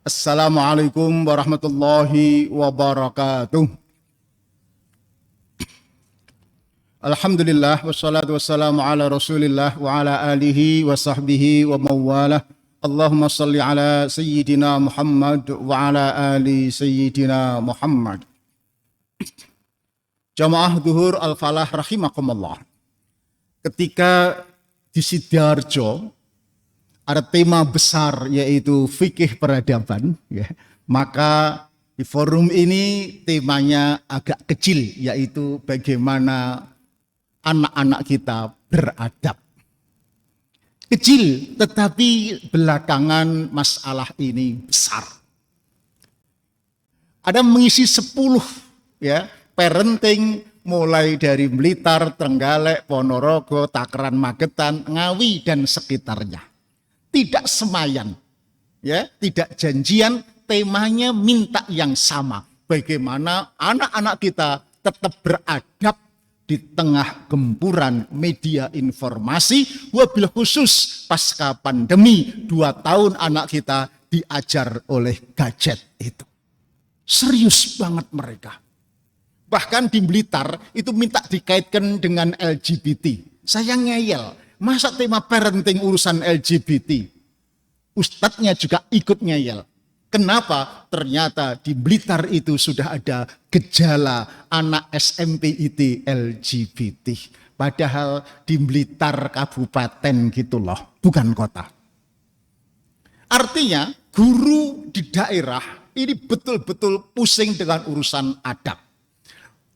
Assalamualaikum warahmatullahi wabarakatuh. Alhamdulillah wassalatu wassalamu ala Rasulillah wa ala alihi wa sahbihi wa mawalah. Allahumma salli ala sayyidina Muhammad wa ala ali sayyidina Muhammad. Jamaah Zuhur Al-Falah rahimakumullah. Ketika di Sidoarjo ada tema besar yaitu fikih peradaban, ya, maka di forum ini temanya agak kecil, yaitu bagaimana anak-anak kita beradab. Kecil, tetapi belakangan masalah ini besar. Ada mengisi 10 ya, parenting mulai dari Blitar, Trenggalek, Ponorogo, Takaran, Magetan, Ngawi dan sekitarnya. Tidak semayan, ya, tidak janjian, temanya minta yang sama. Bagaimana anak-anak kita tetap beradab di tengah gempuran media informasi, wabil khusus pasca pandemi 2 tahun anak kita diajar oleh gadget itu. Serius banget mereka. Bahkan di Blitar itu minta dikaitkan dengan LGBT. Saya ngeyel. Masa tema parenting urusan LGBT? Ustadznya juga ikut ngeyel. Kenapa? Ternyata di Blitar itu sudah ada gejala anak SMP itu LGBT. Padahal di Blitar kabupaten gitu loh, bukan kota. Artinya guru di daerah ini betul-betul pusing dengan urusan adab.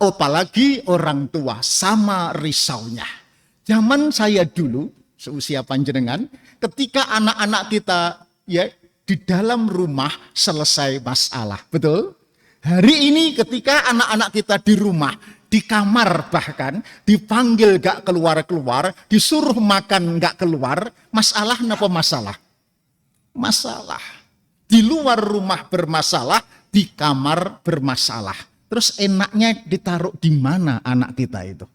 Apalagi orang tua sama risaunya. Zaman saya dulu, seusia panjenengan, ketika anak-anak kita ya di dalam rumah selesai masalah, betul? Hari ini ketika anak-anak kita di rumah, di kamar bahkan, dipanggil gak keluar-keluar, disuruh makan gak keluar, masalah apa masalah? Masalah. Di luar rumah bermasalah, di kamar bermasalah. Terus enaknya ditaruh di mana anak kita itu?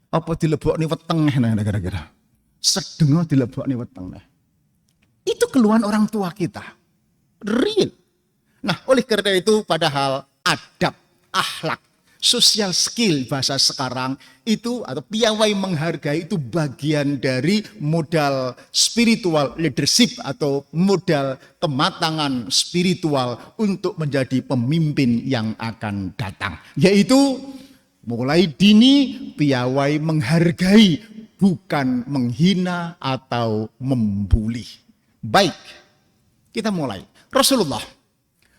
Apa dilebokne weteng nah gara-gara. Sedengo dilebokne weteng. Itu keluhan orang tua kita. Real. Nah, oleh karena itu padahal adab, akhlak, social skill bahasa sekarang itu atau piawai menghargai itu bagian dari modal spiritual leadership atau modal kematangan spiritual untuk menjadi pemimpin yang akan datang. Yaitu mulai dini piawai menghargai, bukan menghina atau membuli. Baik, kita mulai. Rasulullah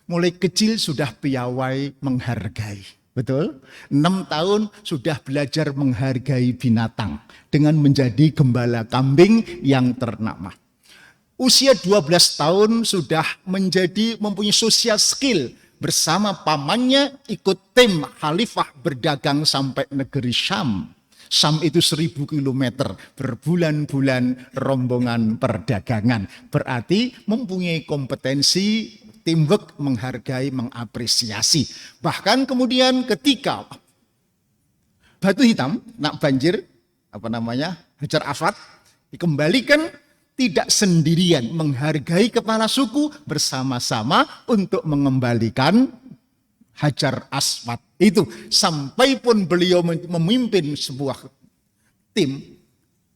mulai kecil sudah piawai menghargai. Betul? 6 tahun sudah belajar menghargai binatang dengan menjadi gembala kambing yang ternama. Usia 12 tahun sudah mempunyai social skill. Bersama pamannya ikut tim khalifah berdagang sampai negeri Syam. Syam itu 1000 kilometer, berbulan-bulan rombongan perdagangan. Berarti mempunyai kompetensi, teamwork, menghargai, mengapresiasi. Bahkan kemudian ketika Batu Hitam, nak banjir, Hajar Aswad, dikembalikan, tidak sendirian, menghargai kepala suku bersama-sama untuk mengembalikan Hajar Aswad itu. Sampai pun beliau memimpin sebuah tim,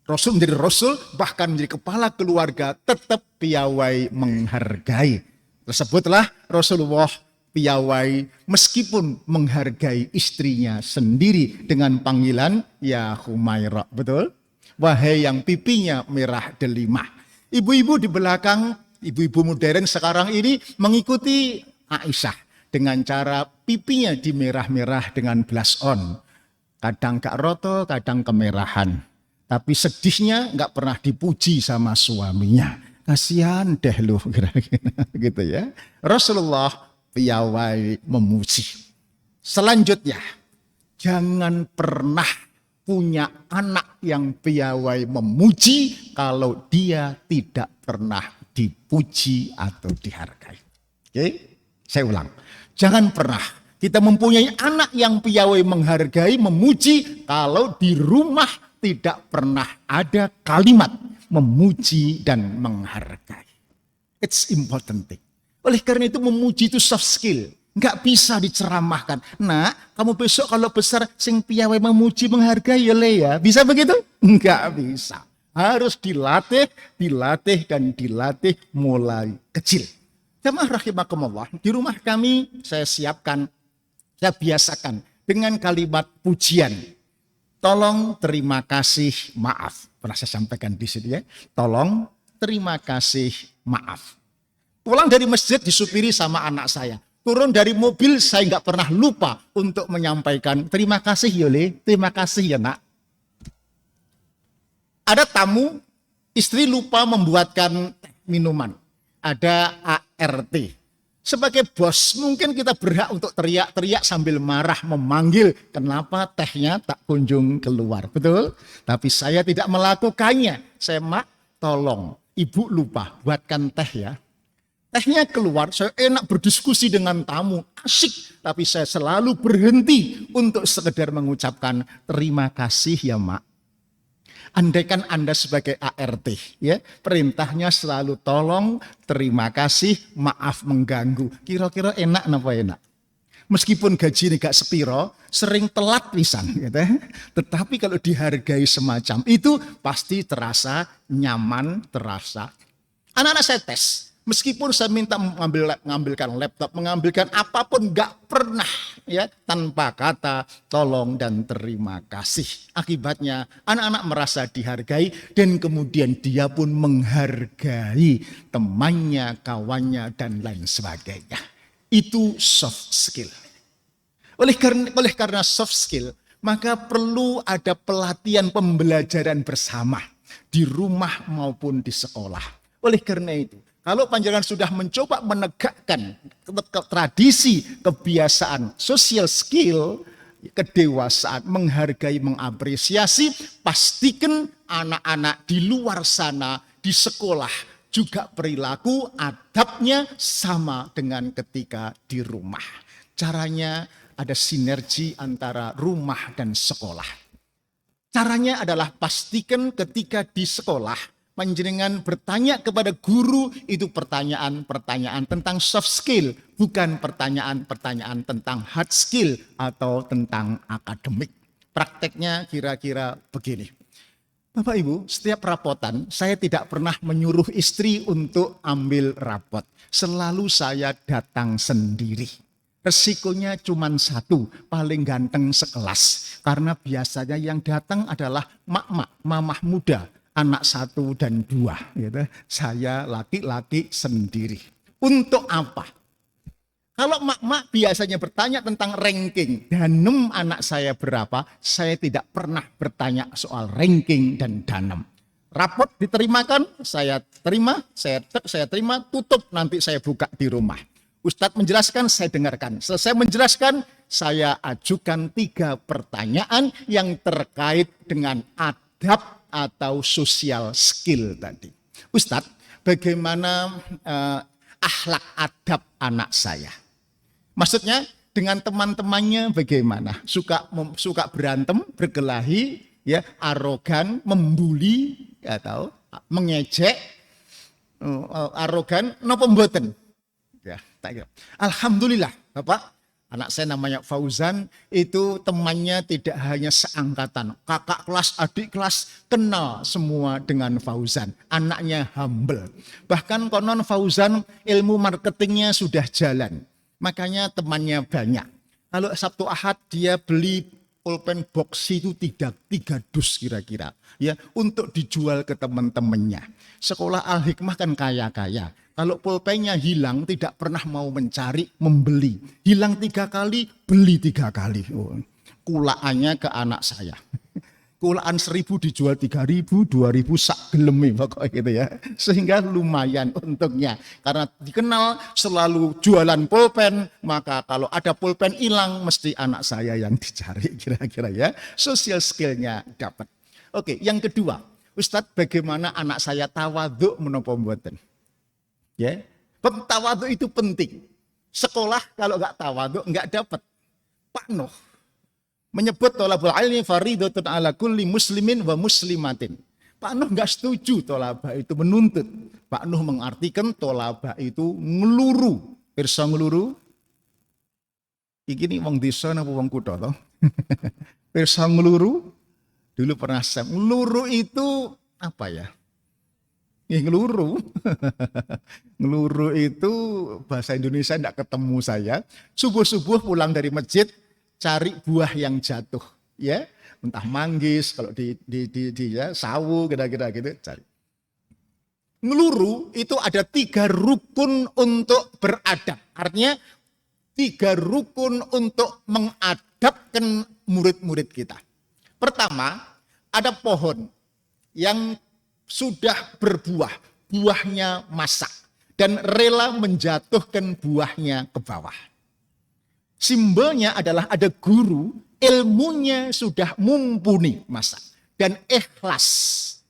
Rasul menjadi Rasul, bahkan menjadi kepala keluarga, tetap piawai menghargai. Tersebutlah Rasulullah piawai meskipun menghargai istrinya sendiri dengan panggilan ya Humaira, betul? Wahai yang pipinya merah delima. Ibu-ibu di belakang, ibu-ibu modern sekarang ini mengikuti Aisyah dengan cara pipinya dimerah-merah dengan blush on. Kadang gak roto, kadang kemerahan. Tapi sedihnya gak pernah dipuji sama suaminya. Kasihan deh lu, kira-kira gitu ya. Rasulullah piawai memuji. Selanjutnya, jangan pernah punya anak yang piawai memuji kalau dia tidak pernah dipuji atau dihargai. Oke, saya ulang. Jangan pernah kita mempunyai anak yang piawai menghargai, memuji kalau di rumah tidak pernah ada kalimat memuji dan menghargai. It's important thing. Oleh karena itu memuji itu soft skill. Nggak bisa diceramahkan. Nah, kamu besok kalau besar sing piawai memuji menghargai ya Le ya. Bisa begitu? Nggak bisa. Harus dilatih, dilatih dan dilatih mulai kecil. Jamaah rahimakumullah, di rumah kami saya siapkan, saya biasakan dengan kalimat pujian. Tolong, terima kasih, maaf. Pernah saya sampaikan di sini ya. Tolong, terima kasih, maaf. Pulang dari masjid disupiri sama anak saya. Turun dari mobil saya nggak pernah lupa untuk menyampaikan terima kasih Yole, terima kasih ya nak. Ada tamu, istri lupa membuatkan minuman. Ada ART. Sebagai bos mungkin kita berhak untuk teriak-teriak sambil marah memanggil. Kenapa tehnya tak kunjung keluar, betul? Tapi saya tidak melakukannya. Saya tolong ibu lupa buatkan teh ya. Tehnya keluar, saya enak berdiskusi dengan tamu, asik. Tapi saya selalu berhenti untuk sekedar mengucapkan terima kasih ya mak. Andaikan Anda sebagai ART, ya perintahnya selalu tolong, terima kasih, maaf mengganggu. Kira-kira enak apa enak? Meskipun gaji ini gak sepiro, sering telat pisan, gitu. Tetapi kalau dihargai semacam itu pasti terasa nyaman, terasa. Anak-anak saya tes. Meskipun saya minta mengambilkan laptop, mengambilkan apapun, gak pernah ya tanpa kata tolong dan terima kasih. Akibatnya anak-anak merasa dihargai dan kemudian dia pun menghargai temannya, kawannya dan lain sebagainya. Itu soft skill. Oleh karena soft skill, maka perlu ada pelatihan pembelajaran bersama di rumah maupun di sekolah. Oleh karena itu, kalau panjenengan sudah mencoba menegakkan tradisi, kebiasaan, social skill, kedewasaan, menghargai, mengapresiasi, pastikan anak-anak di luar sana, di sekolah, juga perilaku adabnya sama dengan ketika di rumah. Caranya ada sinergi antara rumah dan sekolah. Caranya adalah pastikan ketika di sekolah, panjenengan bertanya kepada guru itu pertanyaan-pertanyaan tentang soft skill, bukan pertanyaan-pertanyaan tentang hard skill atau tentang akademik. Prakteknya kira-kira begini. Bapak Ibu, setiap rapotan saya tidak pernah menyuruh istri untuk ambil rapot. Selalu saya datang sendiri. Resikonya cuma satu, paling ganteng sekelas. Karena biasanya yang datang adalah mamah muda. Anak 1 dan 2, gitu. Saya laki-laki sendiri. Untuk apa? Kalau mak biasanya bertanya tentang ranking, danem anak saya berapa, saya tidak pernah bertanya soal ranking dan danem. Rapot diterimakan, saya terima, saya terima, tutup, nanti saya buka di rumah. Ustadz menjelaskan, saya dengarkan. Selesai menjelaskan, saya ajukan 3 pertanyaan yang terkait dengan adab atau social skill tadi. Ustadz, bagaimana akhlak adab anak saya? Maksudnya dengan teman-temannya bagaimana? Suka berantem, berkelahi, ya, arogan, membuli, atau mengejek, arogan, napa mboten? Ya, tak. Alhamdulillah, Bapak. Anak saya namanya Fauzan, itu temannya tidak hanya seangkatan. Kakak kelas, adik kelas, kenal semua dengan Fauzan. Anaknya humble. Bahkan konon Fauzan ilmu marketingnya sudah jalan. Makanya temannya banyak. Kalau Sabtu Ahad dia beli pulpen box itu 3 dus kira-kira. Ya, untuk dijual ke teman-temannya. Sekolah Al-Hikmah kan kaya-kaya. Kalau pulpennya hilang, tidak pernah mau mencari, membeli. Hilang 3 kali, beli 3 kali. Oh, kulaannya ke anak saya. Kulaan 1.000 dijual 3.000, 2.000 sak gelemi pokoknya gitu ya. Sehingga lumayan untungnya. Karena dikenal selalu jualan pulpen, maka kalau ada pulpen hilang, mesti anak saya yang dicari kira-kira ya. Social skillnya dapat. Oke, yang kedua. Ustadz, bagaimana anak saya tawadhu menapa mboten? Ya, tawadhu itu penting. Sekolah kalau nggak tawadhu nggak dapat. Pak Nuh menyebut thalabul ilmi fardhatun ala kulli muslimin wa muslimatin. Pak Nuh nggak setuju tolaba itu menuntut. Pak Nuh mengartikan tolaba itu ngeluru. Pirsa ngeluru? Iki nih wong desa napa wong kutha toh? Pirsa ngeluru? Dulu pernah saya ngeluru itu apa ya? Ngeluru. Ngeluru itu bahasa Indonesia tidak ketemu saya. Subuh-subuh pulang dari masjid cari buah yang jatuh, ya. Entah manggis, kalau di ya, sawu, kira-kira gitu, cari. Ngeluru itu ada 3 rukun untuk beradab. Artinya 3 rukun untuk mengadabkan murid-murid kita. Pertama, ada pohon yang sudah berbuah, buahnya masak, dan rela menjatuhkan buahnya ke bawah. Simbolnya adalah ada guru, ilmunya sudah mumpuni masak, dan ikhlas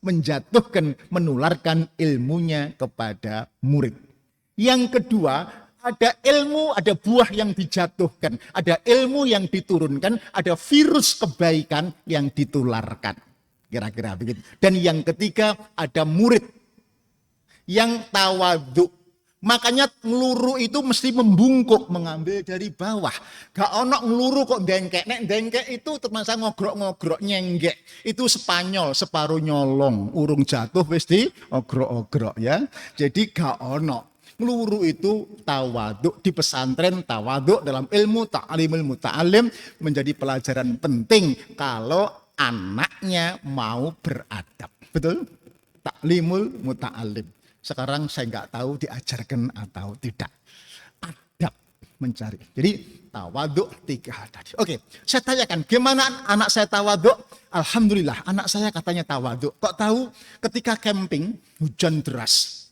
menjatuhkan, menularkan ilmunya kepada murid. Yang kedua, ada ilmu, ada buah yang dijatuhkan, ada ilmu yang diturunkan, ada virus kebaikan yang ditularkan. Kira-kira begitu. Dan yang ketiga, ada murid yang tawadhu. Makanya ngeluru itu mesti membungkuk, mengambil dari bawah. Gak ono ngeluru kok dengkek. Nek dengkek itu termasuk ngogrok-ngogrok, nyenggek. Itu Spanyol, separuh nyolong. Urung jatuh pasti ogrok-ogrok ya. Jadi gak ono. Ngeluru itu tawaduk di pesantren. Tawaduk dalam ilmu ta'limul muta'alim menjadi pelajaran penting kalau anaknya mau beradab. Betul? Ta'limul muta'alim. Sekarang saya nggak tahu diajarkan atau tidak. Adab mencari. Jadi tawaduk 3 tadi. Oke, saya tanyakan gimana anak saya tawaduk? Alhamdulillah anak saya katanya tawaduk. Kok tahu? Ketika camping hujan deras.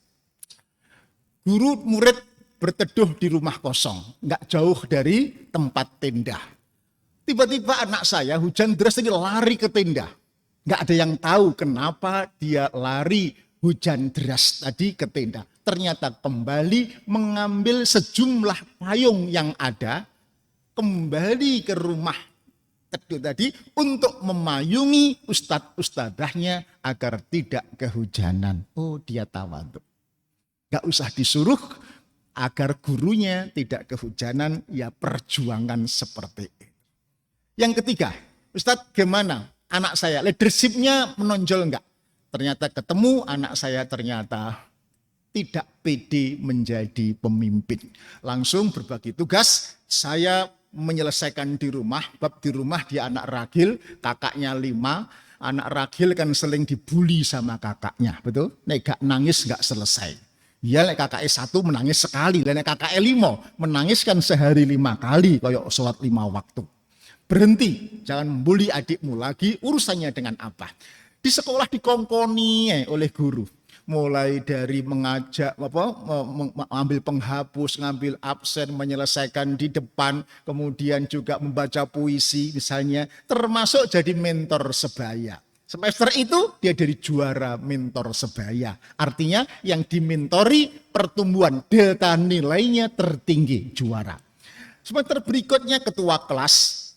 Guru murid berteduh di rumah kosong. Nggak jauh dari tempat tenda. Tiba-tiba anak saya hujan deras ini lari ke tenda. Nggak ada yang tahu kenapa dia lari hujan deras tadi ke tenda. Ternyata kembali mengambil sejumlah payung yang ada, kembali ke rumah teduh tadi untuk memayungi ustadz-ustadzahnya agar tidak kehujanan. Oh, dia tawadhu. Gak usah disuruh agar gurunya tidak kehujanan, ya perjuangan seperti itu. Yang ketiga, Ustadz gimana anak saya? Leadership-nya menonjol enggak? Ternyata ketemu anak saya ternyata tidak pede menjadi pemimpin. Langsung berbagi tugas, saya menyelesaikan di rumah. Bab di rumah dia anak ragil, kakaknya 5. Anak ragil kan sering dibully sama kakaknya, betul? Nek gak nangis gak selesai. Ya nek kakaknya 1 menangis sekali, nek kakaknya 5 menangis kan sehari 5 kali, kayak sholat 5 waktu. Berhenti, jangan bully adikmu lagi, urusannya dengan apa? Di sekolah dikongkoni oleh guru. Mulai dari mengajak mengambil penghapus, ngambil absen, menyelesaikan di depan, kemudian juga membaca puisi misalnya, termasuk jadi mentor sebaya. Semester itu dia jadi juara mentor sebaya. Artinya yang dimentori pertumbuhan delta nilainya tertinggi, juara. Semester berikutnya ketua kelas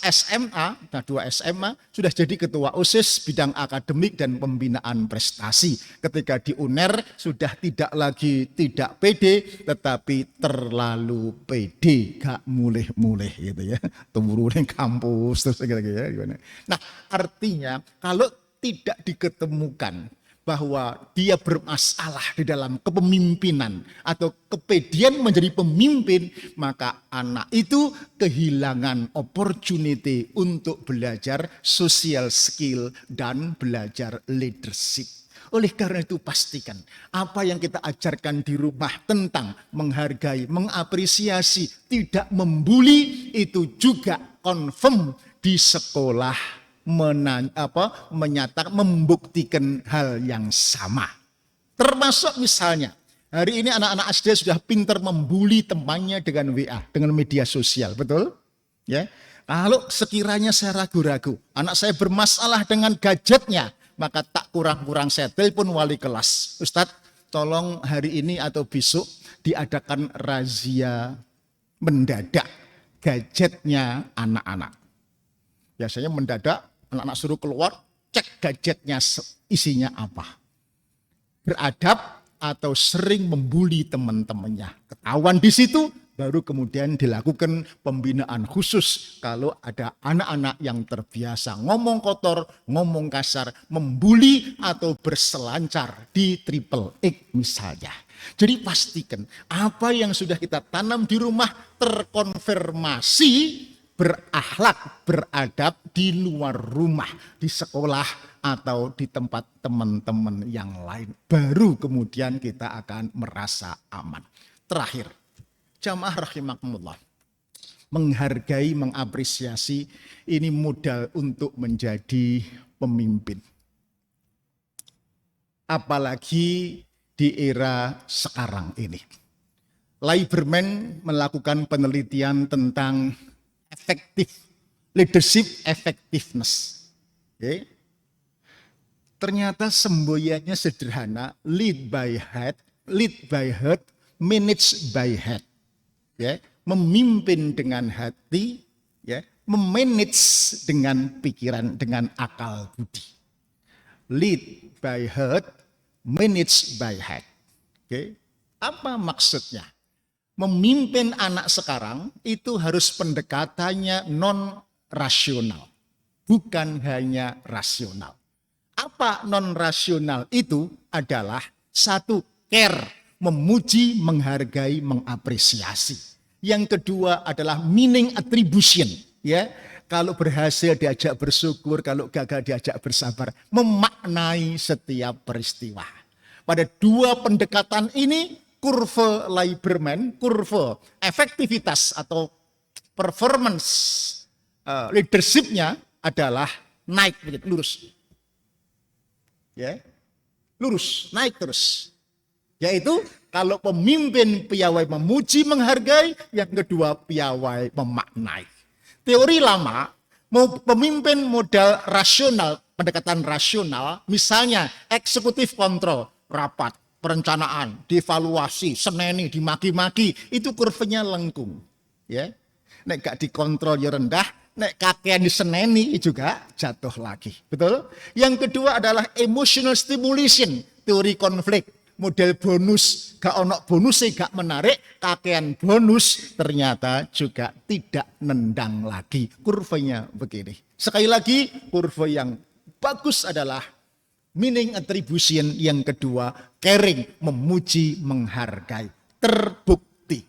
SMA, nah 2 SMA, sudah jadi ketua OSIS bidang akademik dan pembinaan prestasi. Ketika di UNER sudah tidak lagi tidak pede, tetapi terlalu pede, gak mulih-mulih gitu ya. Tumburin kampus, terus gitu ya. Nah artinya kalau tidak diketemukan bahwa dia bermasalah di dalam kepemimpinan atau kepedian menjadi pemimpin, maka anak itu kehilangan opportunity untuk belajar social skill dan belajar leadership. Oleh karena itu pastikan apa yang kita ajarkan di rumah tentang menghargai, mengapresiasi, tidak membuli itu juga confirm di sekolah. Menyatakan, membuktikan hal yang sama. Termasuk misalnya, hari ini anak-anak SD sudah pintar membuli temannya dengan WA, dengan media sosial, betul? Ya. Kalau sekiranya saya ragu-ragu, anak saya bermasalah dengan gadgetnya, maka tak kurang-kurang saya telepon wali kelas. Ustadz, tolong hari ini atau besok diadakan razia mendadak gadgetnya anak-anak. Biasanya mendadak, anak-anak suruh keluar, cek gadgetnya isinya apa. Beradab atau sering membuli teman-temannya. Ketahuan di situ, baru kemudian dilakukan pembinaan khusus kalau ada anak-anak yang terbiasa ngomong kotor, ngomong kasar, membuli atau berselancar di triple X misalnya. Jadi pastikan apa yang sudah kita tanam di rumah terkonfirmasi berakhlak, beradab di luar rumah, di sekolah atau di tempat teman-teman yang lain. Baru kemudian kita akan merasa aman. Terakhir, jamaah rahimakumullah, menghargai, mengapresiasi, ini modal untuk menjadi pemimpin. Apalagi di era sekarang ini. Lieberman melakukan penelitian tentang leadership effectiveness. Okay. Ternyata semboyannya sederhana, lead by heart, manage by head. Ya, memimpin dengan hati, ya, memanage dengan pikiran, dengan akal budi. Lead by heart, manage by head. Oke, apa maksudnya? Memimpin anak sekarang itu harus pendekatannya non rasional, bukan hanya rasional. Apa non rasional itu adalah satu, care, memuji, menghargai, mengapresiasi. Yang kedua adalah meaning attribution, ya. Kalau berhasil diajak bersyukur, kalau gagal diajak bersabar, memaknai setiap peristiwa. Pada dua pendekatan ini, kurva Lieberman, kurva efektivitas atau performance leadership-nya adalah naik, lurus. Ya, lurus, naik terus. Yaitu kalau pemimpin piawai memuji, menghargai, yang kedua piawai memaknai. Teori lama, pemimpin modal rasional, pendekatan rasional, misalnya eksekutif kontrol, rapat, perencanaan, dievaluasi, seneni, dimaki-maki, itu kurvanya lengkung. Ya, nek gak dikontrol ya rendah, nek kakean diseneni juga jatuh lagi. Betul? Yang kedua adalah emotional stimulation, teori konflik. Model bonus, gak ono bonusnya gak menarik, kakean bonus ternyata juga tidak nendang lagi. Kurvanya begini. Sekali lagi, kurva yang bagus adalah meaning attribution, yang kedua caring, memuji, menghargai. Terbukti.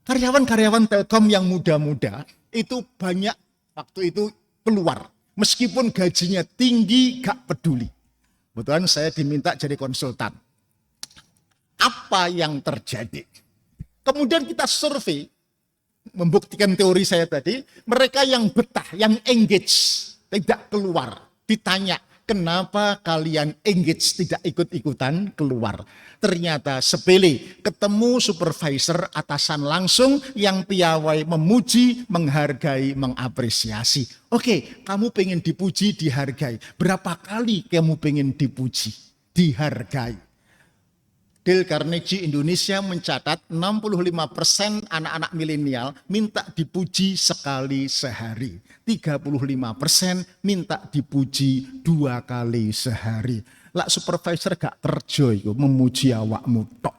Karyawan-karyawan Telkom yang muda-muda itu banyak waktu itu keluar. Meskipun gajinya tinggi, gak peduli. Kebetulan saya diminta jadi konsultan. Apa yang terjadi? Kemudian kita survei, membuktikan teori saya tadi, mereka yang betah, yang engage, tidak keluar. Ditanya, kenapa kalian engage, tidak ikut-ikutan keluar? Ternyata sepele, ketemu supervisor atasan langsung yang piawai memuji, menghargai, mengapresiasi. Oke, kamu pengen dipuji, dihargai. Berapa kali kamu pengen dipuji, dihargai? Dale Carnegie Indonesia mencatat 65% anak-anak milenial minta dipuji sekali sehari. 35% minta dipuji 2 kali sehari. Lah supervisor gak terjo itu memuji awakmu tok.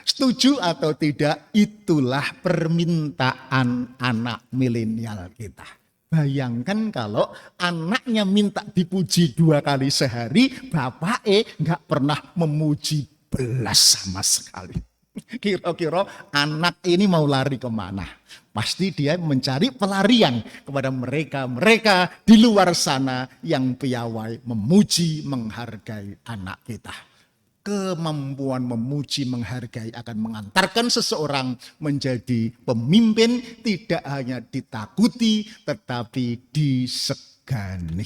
Setuju atau tidak, itulah permintaan anak milenial kita. Bayangkan kalau anaknya minta dipuji 2 kali sehari, bapaknya nggak pernah memuji belas sama sekali. Kira-kira anak ini mau lari kemana? Pasti dia mencari pelarian kepada mereka di luar sana yang piawai memuji, menghargai anak kita. Kemampuan memuji, menghargai akan mengantarkan seseorang menjadi pemimpin, tidak hanya ditakuti tetapi disegani.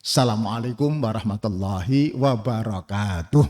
Assalamualaikum warahmatullahi wabarakatuh.